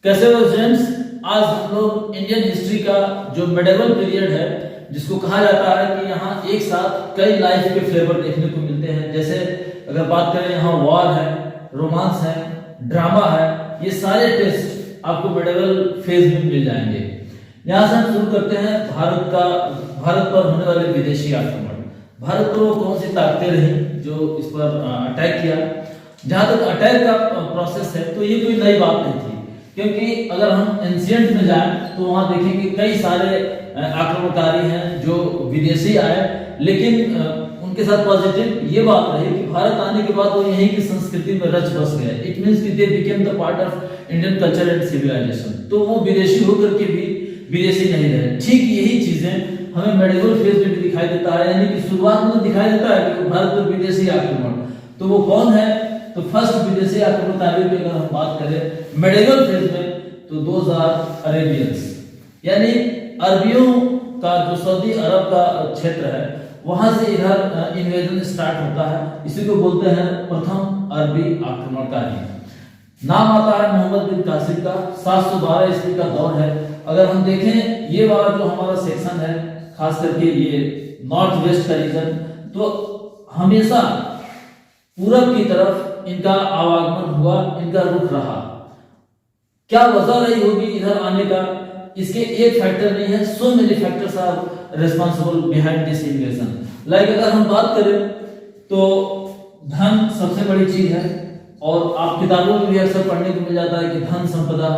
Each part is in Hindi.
कैसे हो फ्रेंड्स। आज हम लोग इंडियन हिस्ट्री का जो मेडिवल पीरियड है, जिसको कहा जाता है कि यहाँ एक साथ कई लाइफ के फ्लेवर देखने को मिलते हैं। जैसे अगर बात करें, यहाँ वॉर है, रोमांस है, ड्रामा है, ये सारे टेस्ट आपको मेडिवल फेज में मिल जाएंगे। यहाँ से हम शुरू करते हैं भारत पर होने वाले विदेशी आक्रमण। भारत पर वो कौन सी ताकतें रही जो इस पर अटैक किया। जहां तक अटैक का प्रोसेस है तो ये कोई नई बात नहीं थी, क्योंकि अगर हम एंशिएंट में जाएं तो वहां देखेंगे कई सारे आक्रमणकारी हैं जो विदेशी आए, लेकिन उनके साथ पॉजिटिव ये बात रही कि भारत आने के बाद वो यहीं की संस्कृति में रच बस गए। इट मींस कि they became the part of Indian culture and civilization. तो वो विदेशी होकर के भी विदेशी नहीं रहे। ठीक यही चीजें हमें मेडिवल फेज में भी दिखाई देता है, यानी कि शुरुआत में दिखाई देता है कि भारत में विदेशी आक्रमण। तो वो कौन है? तो फर्स्ट विदेशी आक्रमणकारी की अगर हम बात करें मेडिवल फेज में, तो दोज आर अरेबियंस, यानी अरबियों का जो सऊदी अरब का क्षेत्र है वहां से इधर इन्वेजन स्टार्ट होता है। इसी को बोलते हैं प्रथम अरबी आक्रमणकारी। नाम आता है मोहम्मद बिन कासिम का। 712 ईस्वी का दौर है। अगर हम देखें ये वाला जो हमारा सेक्शन है, खास करके ये नॉर्थ वेस्ट का रीजन, तो हमेशा पूरब की तरफ इनका आवागमन हुआ, इनका रुख रहा। क्या वजह रही होगी इधर आने का? इसके एक फैक्टर नहीं है, so many factors are responsible behind this invasion. Like अगर हम बात करें तो धन सबसे बड़ी चीज है, और आप किताबों में भी अक्सर पढ़ने को मिल जाता है कि धन संपदा,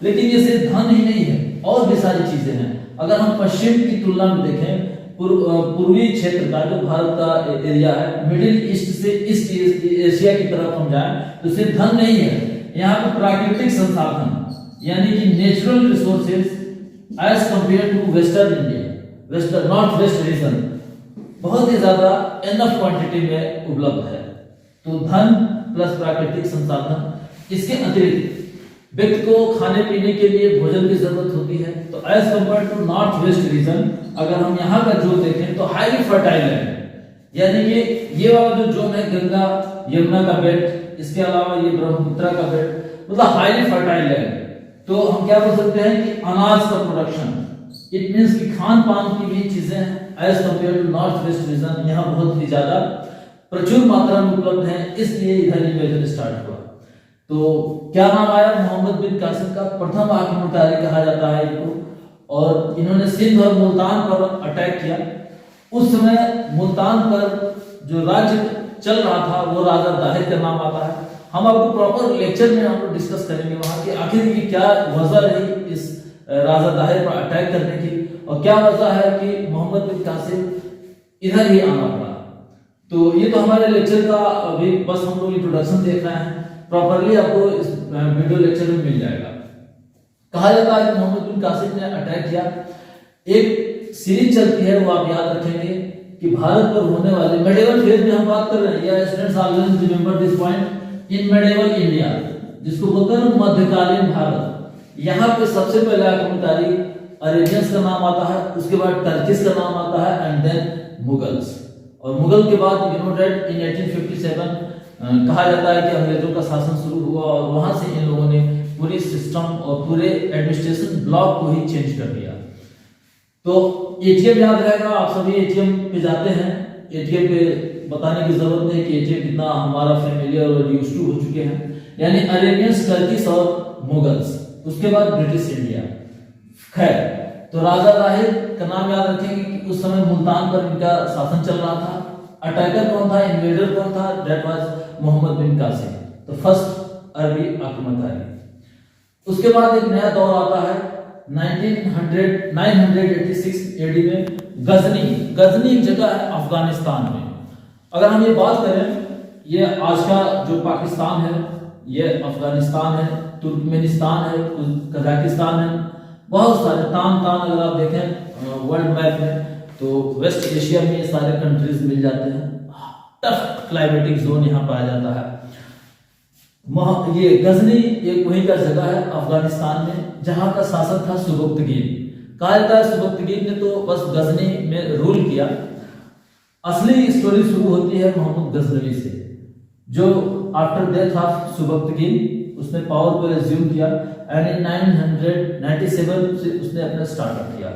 लेकिन ये सिर्फ धन ही नहीं है, और भी सारी चीजें हैं। अगर हम पश्चिम की तुलना में देखें, पूर्वी क्षेत्र का जो भारत का एरिया है, मिडिल ईस्ट से ईस्ट एशिया की तरफ हम जाएं तो सिर्फ धन नहीं है, यहाँ पे प्राकृतिक संसाधन यानी कि natural resources as compare to western India, western north west region बहुत ही ज्यादा एनफ क्वांटिटी में उपलब्ध है। तो धन प्लस प्राकृतिक संसाधन, इसके अतिरिक्त व्यक्ति को खाने पीने के लिए भोजन की जरूरत होती है। तो as compare to north west region अगर हम यहाँ का जोन देखें तो हाईली फर्टाइल है, यानी कि ये वाला जो जोन है गंगा यमुना का बेल्ट, इसके अलावा ये ब्रह्मपुत्र का बेल्ट, मतलब हाईली फर्टाइल है। तो हम क्या बोल सकते हैं कि अनाज का प्रोडक्शन, इट मींस कि खान पान की भी चीजें as compare to north west region यहाँ बहुत ही ज्यादा प्रचुर मात्रा में उपलब्ध है, इसलिए इधर इन्वेजन स्टार्ट हुआ। तो क्या नाम आया? मोहम्मद बिन कासिम का। प्रथम आक्रमणकारी कहा जाता है इनको, और इन्होंने सिंध और मुल्तान पर अटैक किया। उस समय मुल्तान पर जो राज्य चल रहा था वो राजा दाहिर का नाम आता है। हम आपको प्रॉपर लेक्चर में हम लोग डिस्कस करेंगे वहां की आखिर की क्या वजह रही इस राजा दाहिर पर अटैक करने की, और क्या वजह है कि मोहम्मद बिन कासिम इधर ही आना पड़ा। तो ये तो हमारे लेक्चर का अभी बस हम लोग इंट्रोडक्शन देख रहे हैं, प्रॉपरली आपको इस वीडियो लेक्चर में मिल जाएगा। कहा जाता है कि मोहम्मद बिन कासिम ने अटैक किया। एक सीरीज चलती है, वो आप याद रखेंगे कि भारत पर होने वाले मेडिवल फेज में हम बात कर रहे हैं, या students always remember this point in medieval India, जिसको बोलते हैं मध्यकालीन भारत। यहाँ पे सबसे पहले आक्रमणकारी अरेबियंस का नाम आता है, उसके बाद टर्किश का नाम आता है, एंड देन मुगल्स। और मुगल के बाद इन 1857 कहा जाता है कि अंग्रेजों का शासन शुरू हुआ, और वहां से इन लोगों ने पूरी सिस्टम और पूरे एडमिनिस्ट्रेशन ब्लॉक को ही चेंज कर दिया। तो एटीएम याद रहेगा, आप सभी एटीएम पे जाते हैं। एटीएम पे बताने की जरूरत नहीं कि एटीएम कितना हमारा फेमिलियर और यूज्ड टू हो चुके हैं, यानी अरेबियंस, टर्किश और मुगल्स। उसके बाद ब्रिटिश इंडिया। खैर, तो राजा दाहिर का नाम याद रखेंगे कि उस समय मुल्तान पर इनका शासन चल रहा था। अटैकर कौन था, इन्वेडर कौन था? दैट वाज मोहम्मद बिन कासिम, तो फर्स्ट अरबी आक्रमणकारी। उसके बाद एक नया दौर आता है 986 एडी में। गजनी एक जगह है अफगानिस्तान में। अगर हम ये बात करें, ये आज का जो पाकिस्तान है, ये अफगानिस्तान है, तुर्कमेनिस्तान है, कजाकिस्तान है, बहुत सारे तान अगर आप देखें वर्ल्ड मैप में तो वेस्ट एशिया में ये सारे कंट्रीज मिल जाते हैं। टफ क्लाइमेटिक जोन यहाँ पाया जाता है। ये गजनी एक वही का जगह है अफगानिस्तान में, जहां का शासक था सुबुक्तगीन। कहा जाता है सुबुक्तगीन ने तो बस गजनी में रूल किया। असली स्टोरी शुरू होती है मोहम्मद गजनवी से, जो आफ्टर डेथ ऑफ सुबक्तगीन उसने पावर को एज्यूम किया एंड इन 997 से उसने अपना स्टार्टअप किया।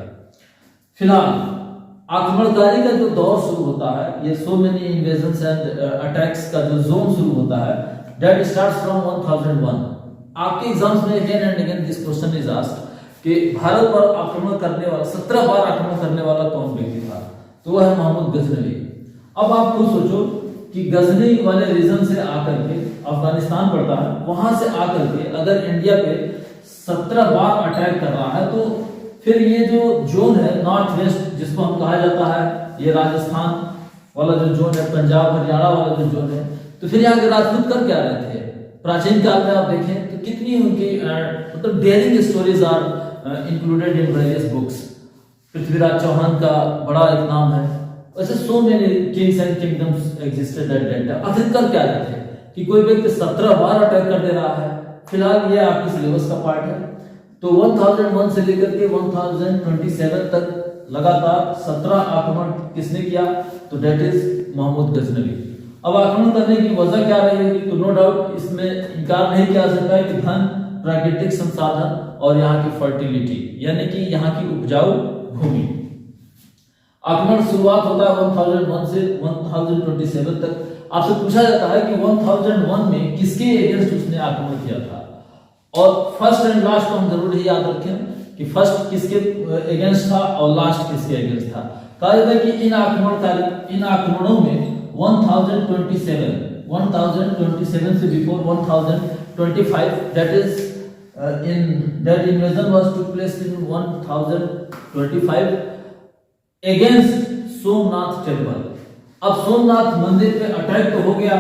फिलहाल आक्रमणकारी का जो दौर शुरू होता है, ये so many invasions and attacks का जो जोन शुरू होता है, दैट स्टार्ट्स फ्रॉम 1001। आपके एग्जाम्स में again and again this question is asked कि भारत पर आक्रमण करने वाला 17 बार आक्रमण करने वाला कौन व्यक्ति था? तो वह है मोहम्मद गजनवी। अब आप खुद सोचो कि गजनी वाले रीजन से आकर के अफगानिस्तान पड़ता है, वहां से आकर के अगर इंडिया पे 17 बार अटैक कर रहा है, तो फिर ये जो जोन है नॉर्थ वेस्ट जिसको हम कहा जाता है, ये राजस्थान वाला जो जोन है, पंजाब हरियाणा वाला जो जोन है, तो फिर यहाँ के राजपूत कर क्या रहे थे? प्राचीन काल में आप देखें तो कितनी उनकी मतलब daring stories are included in various books. Prithviraj Chauhan का बड़ा एक नाम है, वैसे so many kings and kingdoms existed at that time. आखिर कर क्या रहे थे कि कोई व्यक्ति 17 बार अटैक कर दे रहा है। फिलहाल ये आपकी सिलेबस का पार्ट है। तो 1001 से लेकर के 1027 तक लगातार 17 आक्रमण किसने किया? तो दैट इज मोहम्मद गजनवी। अब आक्रमण करने की वजह क्या रहेगी? तो नो डाउट इसमें इनकार नहीं किया जा सकता है कि धन, प्राकृतिक संसाधन और यहाँ की फर्टिलिटी, यानी कि यहाँ की उपजाऊ भूमि। आक्रमण शुरुआत होता है 1001 से 1027 तक। आपसे पूछा जाता है कि 1001 में किसके अगेंस्ट उसने आक्रमण किया था, और फर्स्ट एंड लास्ट को हम जरूर ही याद रखें कि फर्स्ट किसके अगेंस्ट था और लास्ट किसके अगेंस्ट था। कहा जाता है कि इन आक्रमणों में 1027 से before 1025, that is that invasion was took place in 1025 against Somnath temple. अब सोमनाथ मंदिर पे अटैक तो हो गया।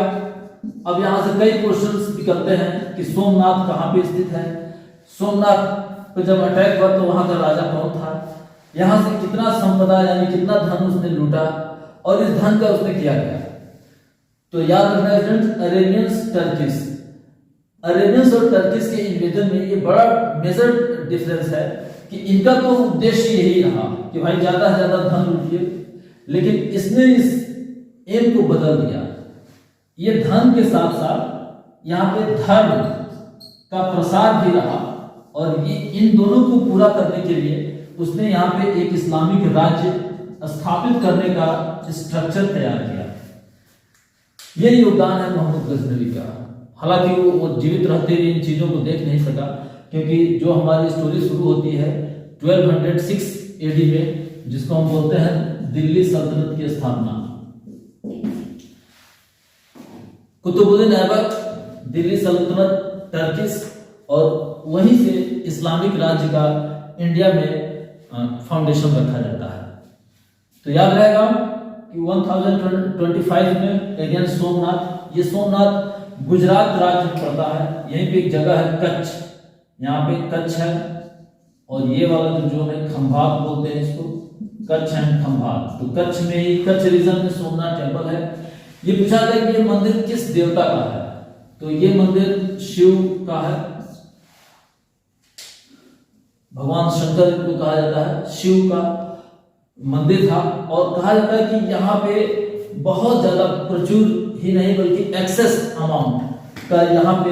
अब यहां से कई क्वेश्चंस निकलते हैं कि सोमनाथ कहां पे स्थित है, सोमनाथ पे जब अटैक हुआ तो वहां का राजा कौन था, यहां से कितना संपदा यानी कितना धन उसने लूटा और इस धन का उसने किया गया। तो याद रखना स्टूडेंट्स, अरेबियंस और टर्किश के इन्वेजन में ये बड़ा मेजर डिफरेंस है कि इनका तो उद्देश्य यही रहा कि भाई ज्यादा से ज्यादा धन लूटिए, लेकिन इसने इस एम को बदल दिया। ये धन के साथ साथ यहाँ पे धर्म का प्रसार भी रहा, और ये इन दोनों को पूरा करने के लिए उसने यहाँ पे एक इस्लामिक राज्य स्थापित करने का स्ट्रक्चर तैयार किया। यही योगदान है मोहम्मद गजनवी का। हालांकि वो जीवित रहते हुए इन चीजों को देख नहीं सका, क्योंकि जो हमारी स्टोरी शुरू होती है 1206 एडी में, जिसको हम बोलते हैं दिल्ली सल्तनत की स्थापना। कुतुबुद्दीन ऐबक, दिल्ली सल्तनत टर्किश, और वहीं से इस्लामिक राज्य का इंडिया में फाउंडेशन रखा जाता है। तो याद रहेगा कि 1025 में अगेंस्ट सोमनाथ, ये सोमनाथ गुजरात राज्य पड़ता है। यहीं पे एक जगह है कच्छ, यहाँ पे कच्छ है, और ये वाला जो जोन है खंभात बोलते हैं इसको, कच्छ एंड खंभात। तो कच्छ में ही, कच्छ रीजन में सोमनाथ टेम्पल है। ये पूछा जाता है कि ये मंदिर किस देवता का है, तो ये मंदिर शिव का है, भगवान शंकर को कहा जाता है, शिव का मंदिर था। और कहा जाता है कि यहाँ पे बहुत ज्यादा प्रचुर ही नहीं बल्कि एक्सेस अमाउंट का यहाँ पे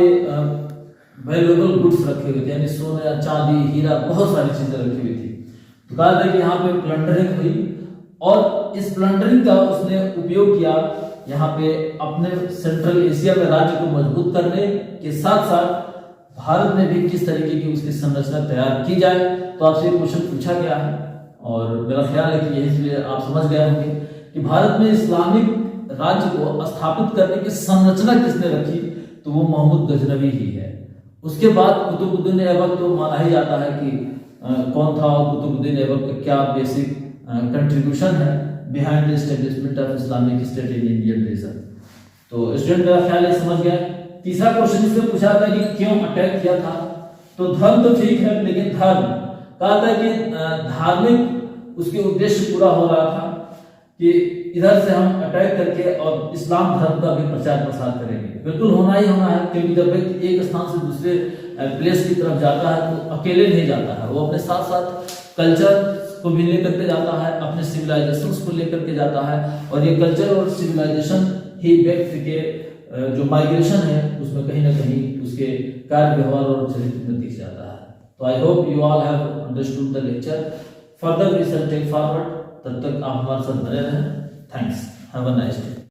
वैल्यूएबल गुड्स रखे हुए थे, यानी सोना, चांदी, हीरा, बहुत सारी चीजें रखी हुई थी। तो कहा जाता है कि यहाँ पे प्लंडरिंग हुई, और इस प्लंडरिंग का उसने उपयोग किया यहाँ पे अपने सेंट्रल एशिया में राज्य को मजबूत करने के साथ साथ भारत में भी किस तरीके की उसकी संरचना तैयार की जाए। तो आपसे क्वेश्चन पूछा गया है, और मेरा ख्याल है कि यही से आप समझ गए होंगे कि भारत में इस्लामिक राज्य को स्थापित करने की संरचना किसने रखी, तो वो मोहम्मद गजनवी ही है। उसके बाद कुतुबुद्दीन ऐबक तो माना ही जाता है कि कौन था, और कुतुबुद्दीन ऐबक का क्या बेसिक कंट्रीब्यूशन है behind the establishment of Islamic state in Indian reason. तो स्टूडेंट मेरा ख्याल है समझ गया। तीसरा क्वेश्चन इसमें पूछा था कि क्यों अटैक किया था, तो धर्म तो ठीक है, लेकिन धर्म कहा था कि धार्मिक उसके उद्देश्य पूरा हो रहा था कि इधर से हम अटैक करके और इस्लाम धर्म का भी प्रचार प्रसार करेंगे। बिल्कुल होना ही होना है, क्योंकि जब व्यक्ति एक स्थान से दूसरे प्लेस की तरफ जाता है तो अकेले नहीं जाता है, वो अपने साथ साथ कल्चर को भी लेकर के जाता है, अपने सिविलाइजेशन को लेकर के जाता है, और ये कल्चर और सिविलाइजेशन ही व्यक्ति के जो माइग्रेशन है उसमें कहीं ना कहीं उसके कार्य व्यवहार और चरित्र में दिख जाता है। तो I hope you all have understood the lecture. Further we shall take forward. तब तक आप हमारे साथ बने रहें। Thanks, have a nice day.